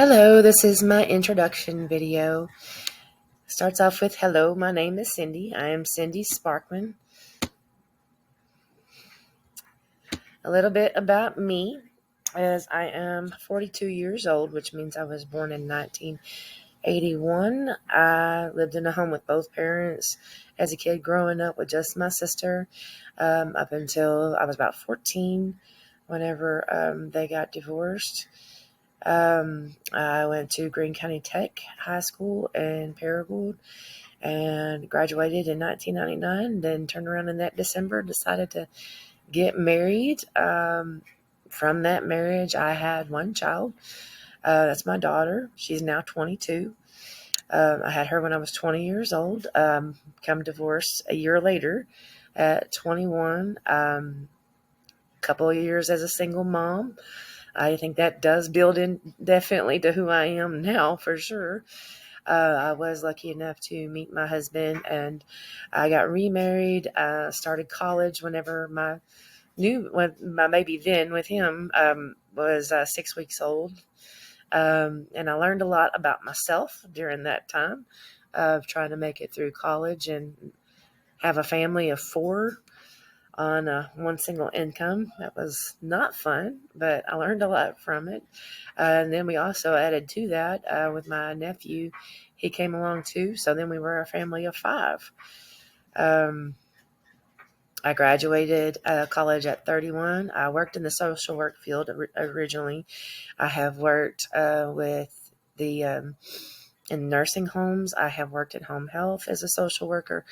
Hello, this is my introduction video. Starts off with hello, my name is Cindy. I am Cindy Sparkman. A little bit about me as I am 42 years old, which means I was born in 1981. I lived in a home with both parents as a kid growing up with just my sister up until I was about 14 whenever they got divorced. I went to Greene County Tech High School in Paragould and graduated in 1999. Then turned around in that December, decided to get married. From that marriage, I had one child. That's my daughter. She's now 22. I had her when I was 20 years old. Come divorced a year later at 21. Couple of years as a single mom. I think that does build in definitely to who I am now, for sure. I was lucky enough to meet my husband, and I got remarried. Started college whenever my baby then with him was 6 weeks old, and I learned a lot about myself during that time of trying to make it through college and have a family of four on one single income. That was not fun, but I learned a lot from it. And then we also added to that with my nephew. He came along too. So then we were a family of five. I graduated college at 31. I worked in the social work field originally. I have worked with the in nursing homes. I have worked in home health as a social worker,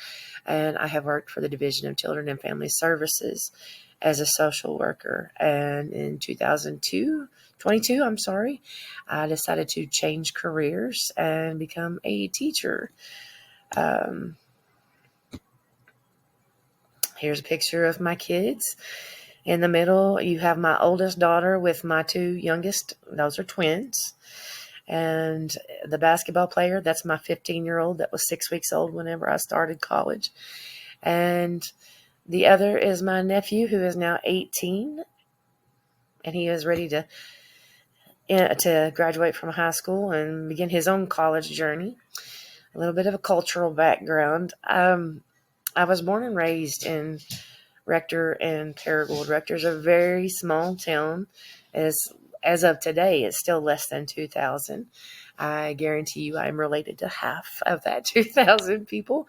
and I have worked for the Division of Children and Family Services as a social worker. And in 2022, I decided to change careers and become a teacher. Here's a picture of my kids. In the middle, you have my oldest daughter with my two youngest. Those are twins. And the basketball player, that's my 15-year-old that was 6 weeks old whenever I started college. And the other is my nephew, who is now 18, and he is ready to graduate from high school and begin his own college journey. A little bit of a cultural background. I was born and raised in Rector and Paragould. Rector's a very small town. As of today, it's still less than 2,000. I guarantee you I'm related to half of that 2,000 people.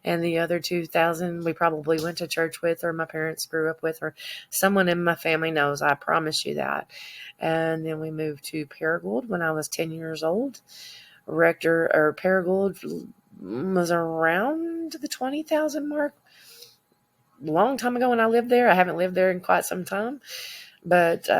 And the other 2,000 we probably went to church with, or my parents grew up with, or someone in my family knows. I promise you that. And then we moved to Paragould when I was 10 years old. Paragould was around the 20,000 mark. Long time ago when I lived there. I haven't lived there in quite some time. But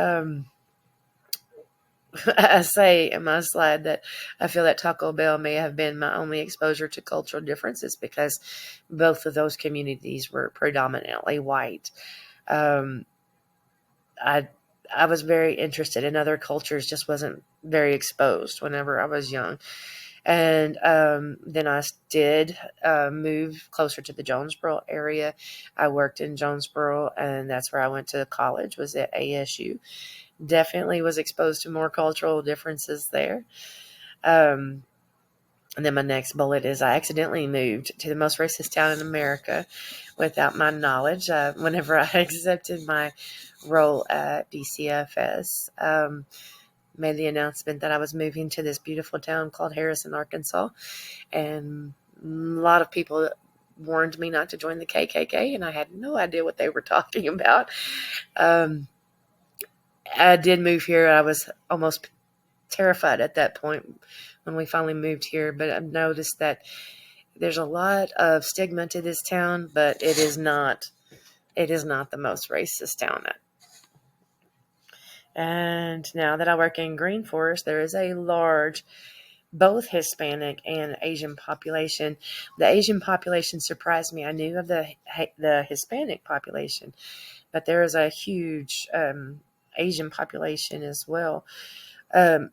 I say in my slide that I feel that Taco Bell may have been my only exposure to cultural differences, because both of those communities were predominantly white. I was very interested in other cultures, just wasn't very exposed whenever I was young. And then I did move closer to the Jonesboro area. I worked in Jonesboro, and that's where I went to college, was at ASU. Definitely was exposed to more cultural differences there. And then my next bullet is I accidentally moved to the most racist town in America without my knowledge. Whenever I accepted my role at DCFS, made the announcement that I was moving to this beautiful town called Harrison, Arkansas. And a lot of people warned me not to join the KKK, and I had no idea what they were talking about. I did move here. I was almost terrified at that point when we finally moved here, but I've noticed that there's a lot of stigma to this town, but it is not the most racist town. And now that I work in Green Forest, there is a large both Hispanic and Asian population. The Asian population surprised me. I knew of the Hispanic population, but there is a huge Asian population as well. A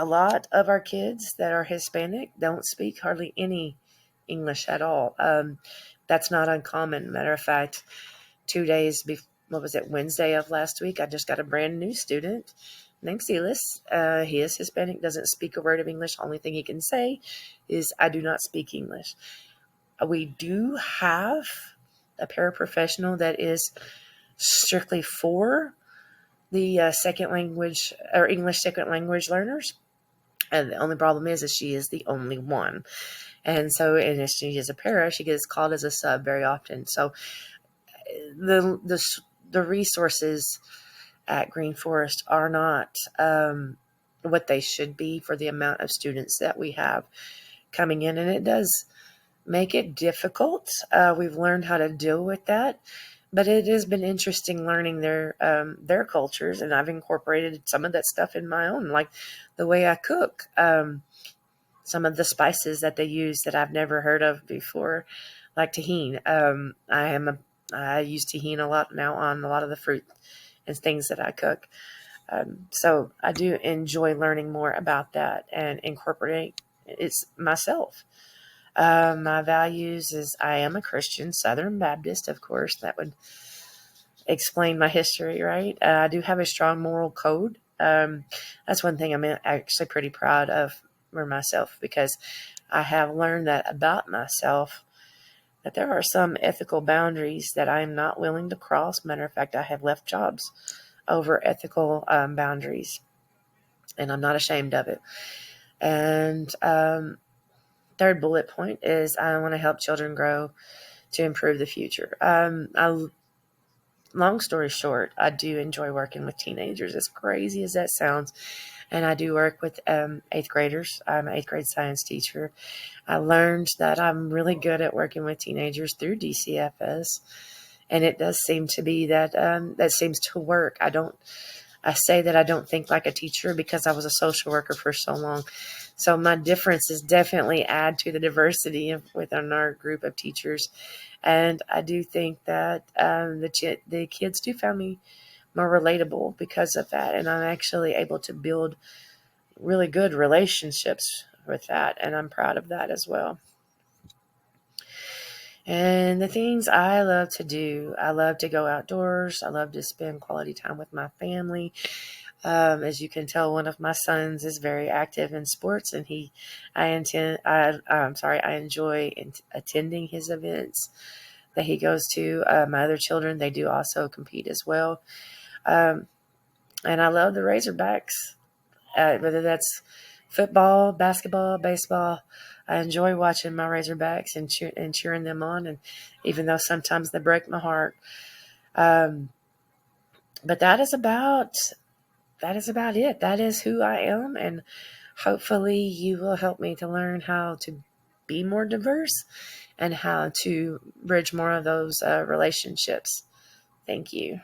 lot of our kids that are Hispanic don't speak hardly any English at all. That's not uncommon. Matter of fact, 2 days before, Wednesday of last week, I just got a brand new student named Silas. He is Hispanic, doesn't speak a word of English. Only thing he can say is, I do not speak English. We do have a paraprofessional that is strictly for the second language or English second language learners. And the only problem is she is the only one. And so, and if she is a para, she gets called as a sub very often. So the resources at Green Forest are not what they should be for the amount of students that we have coming in. And it does make it difficult. We've learned how to deal with that. But it has been interesting learning their cultures, and I've incorporated some of that stuff in my own, like the way I cook. Some of the spices that they use that I've never heard of before, like tahini. I use tahini a lot now on a lot of the fruit and things that I cook. So I do enjoy learning more about that and incorporate it's myself. My values is I am a Christian, Southern Baptist, of course. That would explain my history, right? I do have a strong moral code. That's one thing I'm actually pretty proud of for myself, because I have learned that about myself, that there are some ethical boundaries that I am not willing to cross. Matter of fact, I have left jobs over ethical boundaries, and I'm not ashamed of it. And third bullet point is I want to help children grow to improve the future. Long story short, I do enjoy working with teenagers, as crazy as that sounds. And I do work with eighth graders. I'm an eighth grade science teacher. I learned that I'm really good at working with teenagers through DCFS. And it does seem to be that that seems to work. I say that I don't think like a teacher because I was a social worker for so long. So my differences definitely add to the diversity within our group of teachers. And I do think that the kids do find me more relatable because of that. And I'm actually able to build really good relationships with that. And I'm proud of that as well. And the things I love to do, I love to go outdoors. I love to spend quality time with my family. As you can tell, one of my sons is very active in sports, and I enjoy attending his events that he goes to. My other children, they do also compete as well. And I love the Razorbacks, whether that's football, basketball, baseball. I enjoy watching my Razorbacks and cheering them on, and even though sometimes they break my heart. But that is about it. That is who I am, and hopefully you will help me to learn how to be more diverse and how to bridge more of those relationships. Thank you.